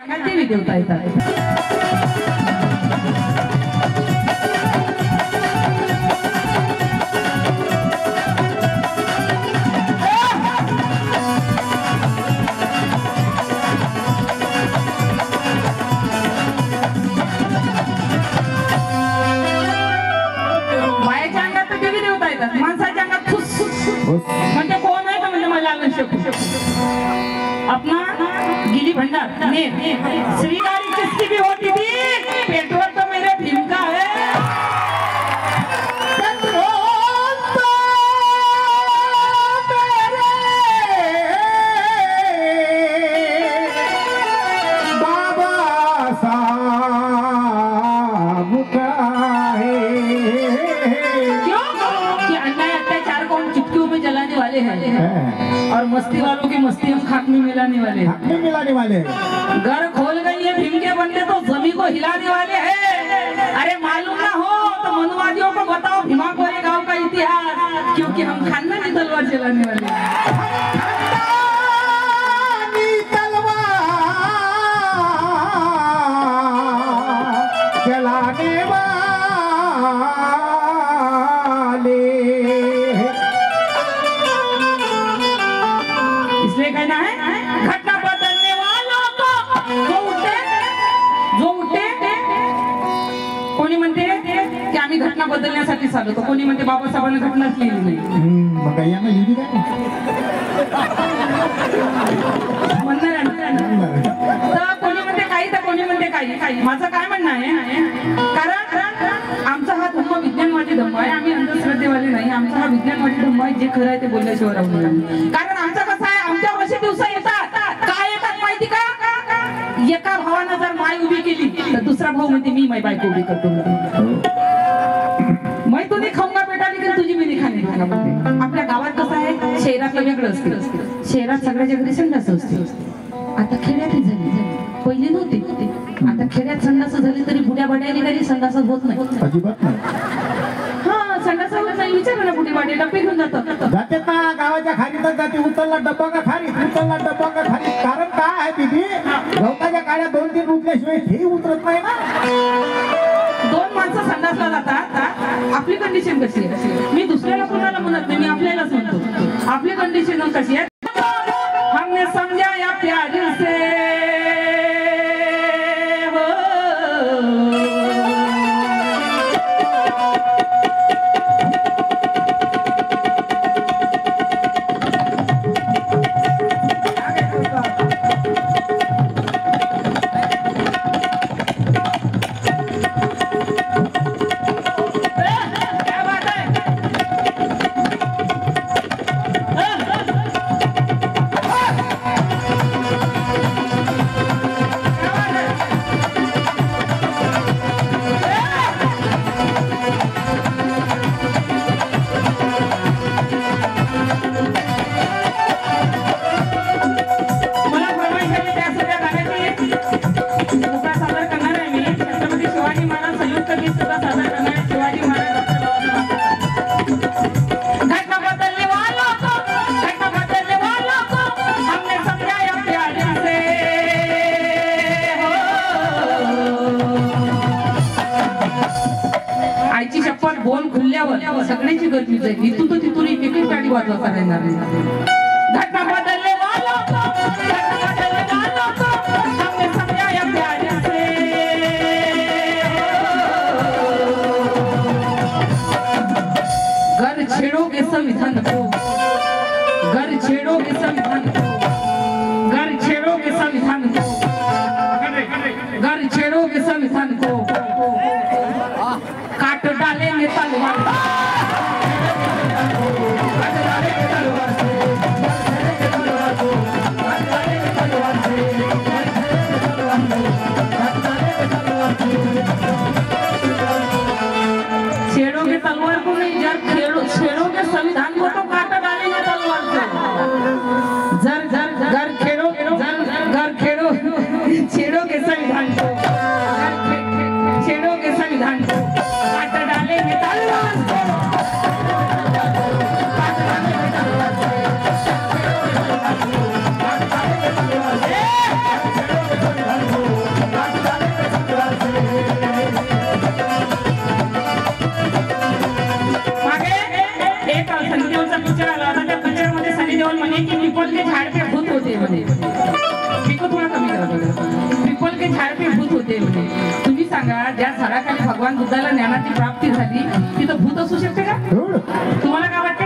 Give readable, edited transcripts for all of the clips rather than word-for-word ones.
देवी देवता येतात। म्हणजे कोण आहे का म्हणजे मला अपना गिली भंडार ने श्रीगारी किसकी भी होती थी, पेट्रोल तो मेरे भीम का है। और मस्ती वालों की मस्ती हम खाक में मिलाने वाले घर खोल गई है भीम के बंदे तो जमी को हिलाने वाले हैं। अरे मालूम ना हो तो मनुवादियों को बताओ भीमा कोरे गांव का इतिहास, क्योंकि हम खानदानी तलवार चलाने वाले घटना बदलण्यासाठी चालतो, कोणी म्हणते बाबासाहेबांनी घटनाच लिहिली नाही, मग यांना लिहिली काय म्हणणार, कोणी म्हणते काही तर कोणी म्हणते काही। माझं काय म्हणणं आहे, कारण आमचा हा धम्म विज्ञानवादी धम्म आहे, आम्ही अंधश्रद्धेवाले नाही, आमचा हा विज्ञानवादी धम्म आहे, जे खरं आहे ते बोलल्याशिवाय राहू नये। कारण आमचं कसं आहे, आमच्या वर्षी दिवस येतात काय येतात माहिती का, एका भावानं जर माय उभी केली तर दुसरा भाऊ म्हणते मी माय बायको उभी करतो, मैं तो नहीं खाऊंगा बेटा लेकिन तुझी मी नाही खाणे। आपल्या गावात कसं आहे, शहरातलं वेगळं असते, शहरात सगळ्याच्या घरी संडास असते, आता खेड्यात झाली, पहिले नव्हते, आता खेड्यात संडास झाली तरी बुड्या बड्याने घरी संडास होत नाही, अजिबात नाही। हा संडास होत नाही, विचारा ना बुडी वाडी डब्बे घेऊन जातात जाते ना गावाच्या खालीतच जाते, उचलला डब्बा का खाली, उचलला डब्बा का खाली, कारण काय आहे तिथे गवताच्या काड्या 2-3 रुपयाशिवाय हे उतरत नाही ना। 2 माणसं संडासला जातात, आपली कंडिशन कशी आहे, मी दुसऱ्याला कोणाला म्हणत नाही, मी आपल्यालाच म्हणतो आपली कंडिशन कशी आहे, हमने समझाया प्यार से बोल खुलल्यावर सगळ्यांची गर्दी जाईल, इथून तो तिथून एक एक गाडी वाजवा करायला घटना बदलने वालों को, घटना बदलने वालों को हमने समझाया प्यार से। घर छेड़ोगे संविधान को, घर छेड़ोगे संविधान को, घर छेड़ोगे संविधान को, घर छेड़ोगे संविधान को, काट डालेंगे तलवार, काट डालेंगे तलवार से, काट डालेंगे तलवार से, छेड़ोगे तलवार को नहीं, जब छेड़ोगे संविधान को तो काट डालेंगे तलवार से। जर जर घर खेड़ो, घर खेड़ो, छेड़ोगे संविधान को, छेड़ोगे संविधान को, काट डालेंगे तलवार को। झाड पे भूत होते म्हणे. तुम्ही सांगा, ज्या झाडाखाली भगवान बुद्धाला ज्ञानाची प्राप्ती झाली तिथं भूत असू शकते का? तुम्हाला काय वाटते?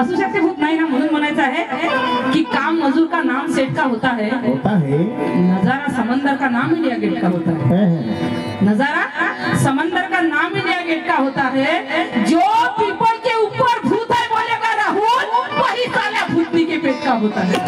असू शकते भूत? नाही ना. म्हणून म्हणायचं आहे की काम मजूर का नाम सेठ का होता है, नजारा समंदर का नाम इंडिया गेट का होता है. नजारा समंदर का नाम इंडिया गेट का होता है. जो पीपल के ऊपर भूत है बोलेगा राहुल, वही साला भूतनी के पेट का होता है.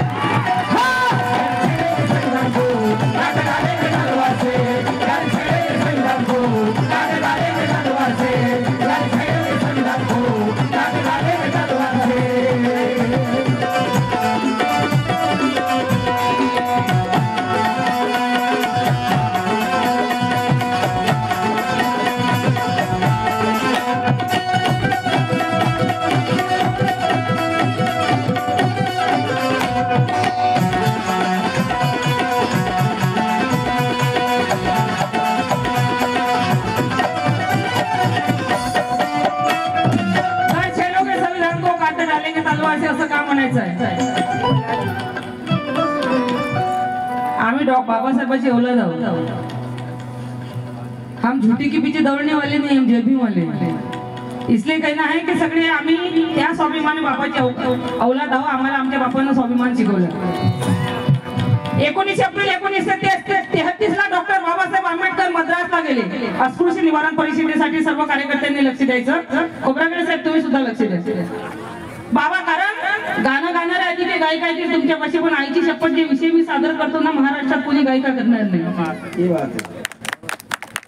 असं का म्हणायचं आहे? आम्ही बाबासाहेबांची औलाद आहोत. हम झूठी के पीछे दौड़ने वाले नहीं, हम जेबी वाले. इसलिए कहना है की सगळे आम्ही त्या स्वाभिमानी बापाची औलाद आहोत. आम्हाला आमच्या बापानं स्वाभिमान शिकवलं. 19 एप्रिल 1933 ला डॉक्टर बाबासाहेब आंबेडकर मद्रासला गेले. अस्पृश्य निवारण परिषदेसाठी सर्व कार्यकर्त्यांनी लक्ष द्यायचं. खोब्रागडे साहेब तुम्ही सुद्धा लक्ष द्यायचं. बाबा, कारण गाणं गाणारे आधी ते गायिका आहेत तुमच्यापाशी, पण आईची शपथ जे विषय मी सादर करतो ना, महाराष्ट्रात कोणी गायिका करणार नाही.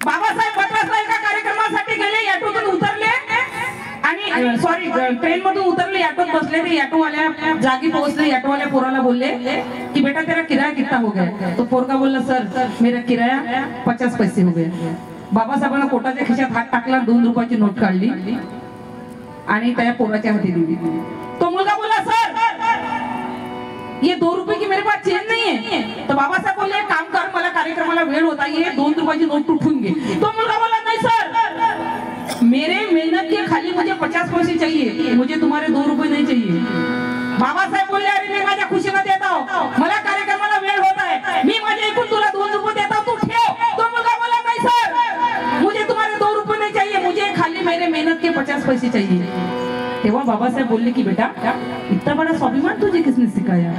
बाबासाहेब मद्रासला एका कार्यक्रमासाठी गेले. ऑटोतून उतरले आणि सॉरी ट्रेन मधून उतरले, ऑटोत बसले. ते ऑटोवाल्या जागी पोहोचले. ऑटोवाल्या पोराला बोलले की बेटा तेरा किराया कितना हो गया? तो पोरगा बोलला सर मेरा किराया 50 पैसे हो गया. बाबासाहेबांना कोटाच्या खिशात हात टाकला, 2 रुपयाची नोट काढली आणि त्या पोराच्या हाती दिली. तो मुलगा बोला सर ये 2 रुपये की मेरे पास चेन नहीं है. तो बाबासाहेब बोले काम कर, मला कार्यक्रमाला वेळ होता, ये 2 रुपयाची नोट उठून घे. तो मुलगा बोला नाही सर मेरे मेहनत के खाली मुझे 50 पैसे चाहिए, मुझे तुम्हारे 2 रुपये नहीं चाहिए. बाबासाहेब बोलले अरे मी माझ्या खुशीने देता हूं, मला कार्यक्रमाला वेळ होत आहे, मी माझ्या एकूण तुला 2 रुपये देता, तू ठेव. तो मुलगा बोला नाही सर मुझे तुम्हारे 2 रुपये नहीं चाहिए, मुझे खाली मेरे मेहनत के 50 पैसे चाहिए. तेव्हा बाबासाहेब बोलले की बेटा इतना बड़ा स्वाभिमान तुझे किसने सिखाया?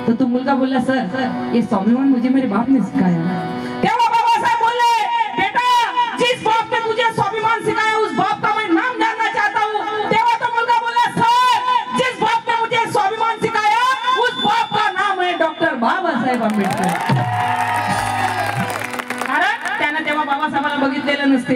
तो तू मुलगा बोलला सर ये स्वाभिमान मुझे मेरे बाप ने सिखाया. तेव्हा बाबासाहेब बोलले बेटा जिस बाप ने तुझे स्वाभिमान सिखाया उस बाप का मैं नाम जानना चाहता हूँ. तेव्हा तो मुलगा बोलला सर जिस बाप ने मुझे स्वाभिमान सिखाया उस बाप का नाम है डॉक्टर बाबासाहेब आंबेडकर. त्यानं तेव्हा बाबासाहेबाला बघितलेलं नसते,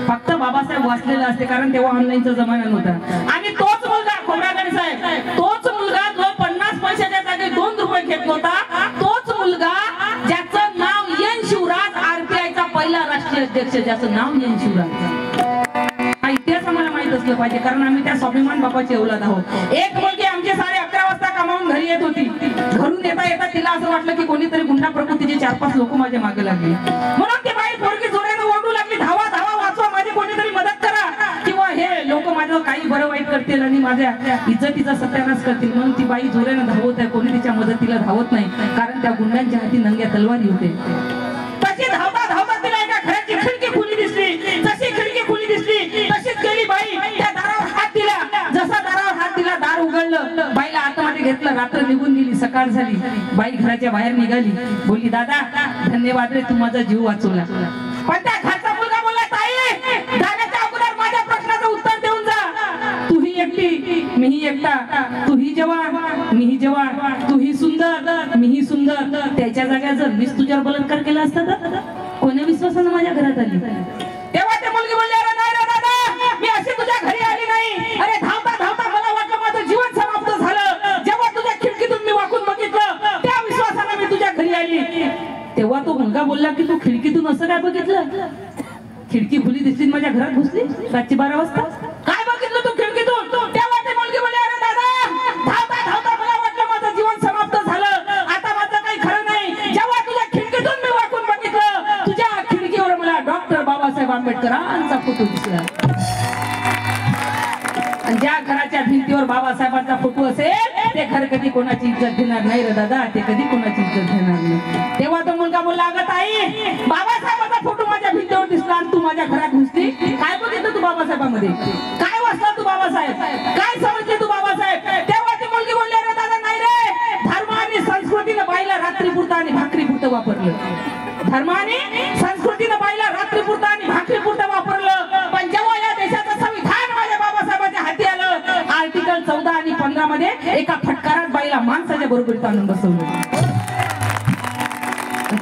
फक्त बाबासाहेब वाचलेलं असते, कारण तेव्हा ऑनलाईनचा जमाना नव्हता. आणि तोच मुलगा खोब्रागडे साहेब, तोच मुलगा जो 50 पैशाच्या जागी 2 रुपये घेत होता, तोच मुलगा ज्याचं नाव एन शिवराज, आरपीआयचा पहिला राष्ट्रीय अध्यक्ष ज्याचं नाव एन शिवराज. हा इतिहास आम्हाला माहित असलं पाहिजे, कारण आम्ही त्या स्वाभिमान बापाची औलाद आहोत. एक मुलगी आमची 11:30 वाजता कामावून घरी येत होती. घरून येता येता तिला असं वाटलं की कोणीतरी गुंडा प्रकृतीचे 4-5 लोक माझ्या मागे लागले. म्हणून ती बाई पोरगी जोराने ओरडू लागली, धावा धावा वाचवा, माझी कोणीतरी मदत करा, किंवा हे लोक माझं काही बरं वाईट करतील आणि माझ्या इज्जतीचा सत्यानाश करतील. म्हणून ती बाई जोराने धावत आहे, कोणी तिच्या मदतीला धावत नाही, कारण त्या गुंडांच्या हाती नंग्या तलवारी होते. तशी धावता धावता तिला एका घराची खिडकी खुली दिसली. जशी खिडकी खुली दिसली तशीच गेली बाई, त्या दारावर हात दिला. जसा दारावर हात दिला, दार उघडलं, बाईला आतमध्ये घेतलं. रात्र निघून गेली, सकाळ झाली. बाई घराच्या बाहेर निघाली, बोलली दादा धन्यवाद रे, तू माझा जीव वाचवला. पण त्या घरचा मुलगा बोलला ताई जाण्याच्या अगोदर माझ्या प्रश्नाचं उत्तर देऊन जा. तूही एकटी मीही एकटा, तूही जवान मीही जवान, तूही सुंदर मीही सुंदर. त्याच्या जाग्यावर जर मीच तुझ्यावर बलात्कार केला असता तर कोणी विश्वासानं माझ्या घरात आली? तेव्हा ते मुलगी बोलली अरे नाही रे दादा मी अशी तुझ्या घरी आली नाही. अरे धावता धावता मला वाटलं माझं जीवन समाप्त झालं. जेव्हा तुझ्या खिडकीतून मी वाकून बघितलं त्या विश्वासानं मी तुझ्या घरी आली. तेव्हा तो मुलगा बोलला की तू खिडकीतून असं काय बघितलं? खिडकी खुली दिसली माझ्या घरात घुसली रात्री 12 वाजता. काय बघितलं तू खिडकीतून? तेव्हा ती मुलगी बोलली अरे दादा धावता धावता मला वाटलं माझं जीवन समाप्त झालं, आता माझं काही खरं नाही. जेव्हा तुझ्या खिडकीतून मी वाकून बघितलं तुझ्या खिडकीवर मला डॉक्टर बाबासाहेब आंबेडकरांचा फोटो दिसला. ज्या घराच्या भिंतीवर बाबासाहेबांचा फोटो असेल ते घर कधी कोणाची इज्जत घेणार घेणार नाही रे दादा, ते कधी कोणाची इज्जत घेणार नाही. तेव्हा तो मुलगा बोलला, अगं ताई, बाबासाहेबाचा फोटो माझ्या भिंतीवर दिसला आणि तू माझ्या घरात घुसली. काय बघितलं तू बाबासाहेबांमध्ये? काय वाचला तू बाबासाहेब? काय समजले तू बाबासाहेब? तेव्हा ती मुलगी बोलली, अरे दादा नाही रे, धर्म आणि संस्कृतीनं बाईला रात्रीपुरतं आणि भाकरीपुरतं वापरलं. धर्म आणि संस्कृतीनं बाईला रात्रीपुरतं आणि भाकरीपुरतं वापरलं. पण जेव्हा या देशाचं संविधान माझ्या बाबासाहेबांच्या हाती आलं, आर्टिकल 14 आणि 15 मध्ये एका फटकारात बाईला माणसाच्या बरोबरीत आणून बसवलं.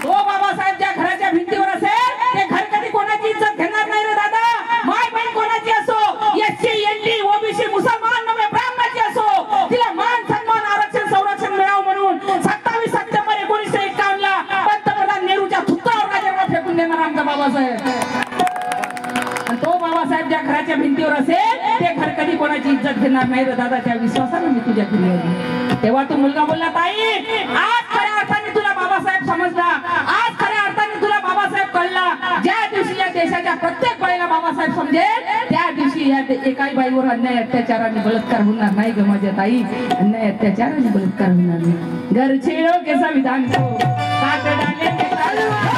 तो बाबासाहेब ज्या घराच्या भिंतीवर असेल, ते घर कधी कोणाची इज्जत घेणार नाही रे दादा. माय बहीण कोणाची असो, एससी, एसटी, ओबीसी, मुसलमान नव्हे ब्राह्मणाची असो, तिला मान सन्मान आरक्षण संरक्षण मिळावं म्हणून 27 सप्टेंबर 1951 ला पंतप्रधान नेहरूच्या थुत्तावर राजीनामा फेकून देणार आमचा बाबासाहेब. तो बाबासाहेब ज्या घराच्या भिंतीवर असेल, ते घर कधी कोणाची इज्जत घेणार नाही रे दादा. त्या विश्वासाने मी तुझ्या घरी आली. तेव्हा तो मुलगा बोलला, ताई, आज खऱ्या अर्थाने तुला बाबासाहेब समजला, आज खऱ्या अर्थाने तुला बाबासाहेब कळला. ज्या दिवशी या देशाच्या प्रत्येक बाईला बाबासाहेब समजेल, त्या दिवशी या एकाही बाईवर अन्याय अत्याचाराने बलात्कार होणार नाही ग माझ्या ताई. अन्याय अत्याचाराने बलात्कार होणार नाही. घर छेड़ो के संविधान को काट डाले के तलवार,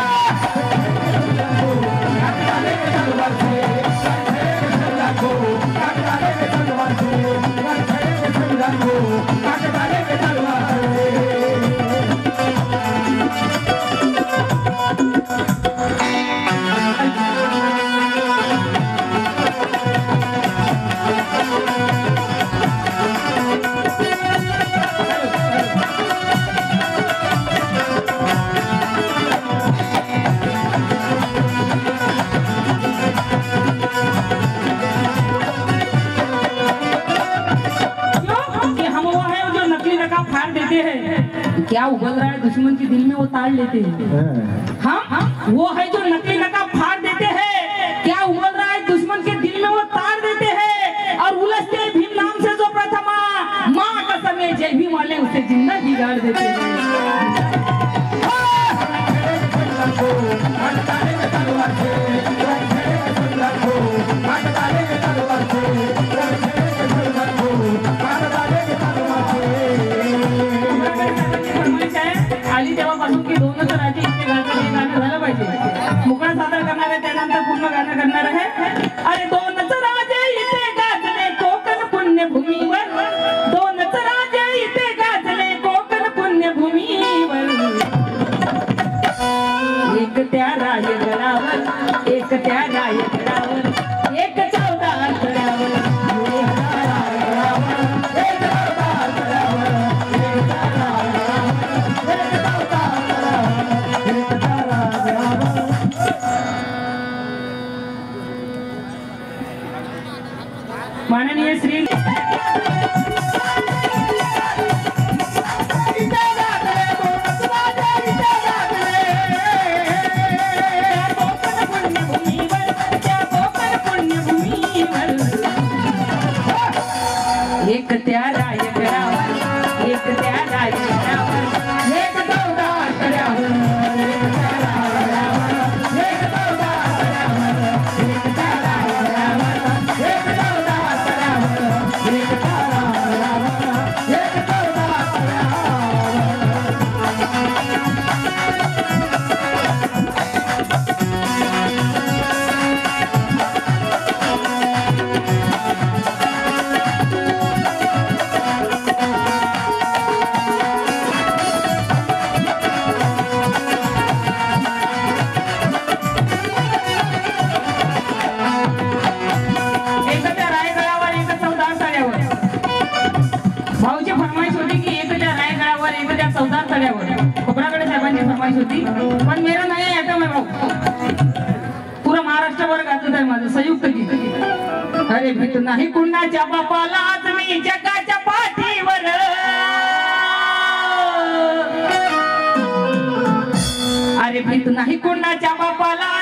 क्या उगल रहा है दुश्मन के दिल में वो ताड़ लेते हैं. हम वो है जो नकली नकाब फाड़ देते हैं. क्या उगल रहा है दुश्मन के दिल में वो ताड़ देते हैं. और उलझते भीम नाम से जो प्रथमा, माँ कसम है जय भीम वाले उसे जिंदा बिगाड़ देते हैं. आली तेव्हापासून की दोनच राजे इथे गाणं झालं पाहिजे. मुकळा सादर करणार आहे, त्यानंतर पूर्ण गाणं करणार आहे. अरे दोनच राजे इथे गाजले कोकण पुण्यभूमीवर, दोनच राजे इथे गाजले कोकण पुण्यभूमीवर. एक त्या रायगडावर, एक त्या रायगडावर, एक 14 तळ्यावर, माननीय श्री एक त्या रायगडावर, एक त्या रायगडावर, एक 14 तळ्यावर, एक त्या रायगडावर, एक 14 तळ्यावर, एक त्या रायगडावर, एक 14 तळ्यावर, एक त्या रायगडावर, एक 14 तळ्यावर. खोबरागडे साहेबांची फरमाईश होती, पण मेरा नया आयटम आहे भाऊ. पुरा महाराष्ट्रभर गाजत आहे माझं संयुक्त गीत. अरे भीत नाही कुणाच्या बापाला आज मी जगाच्या पाठीवर, अरे भीत नाही कुणाच्या बापाला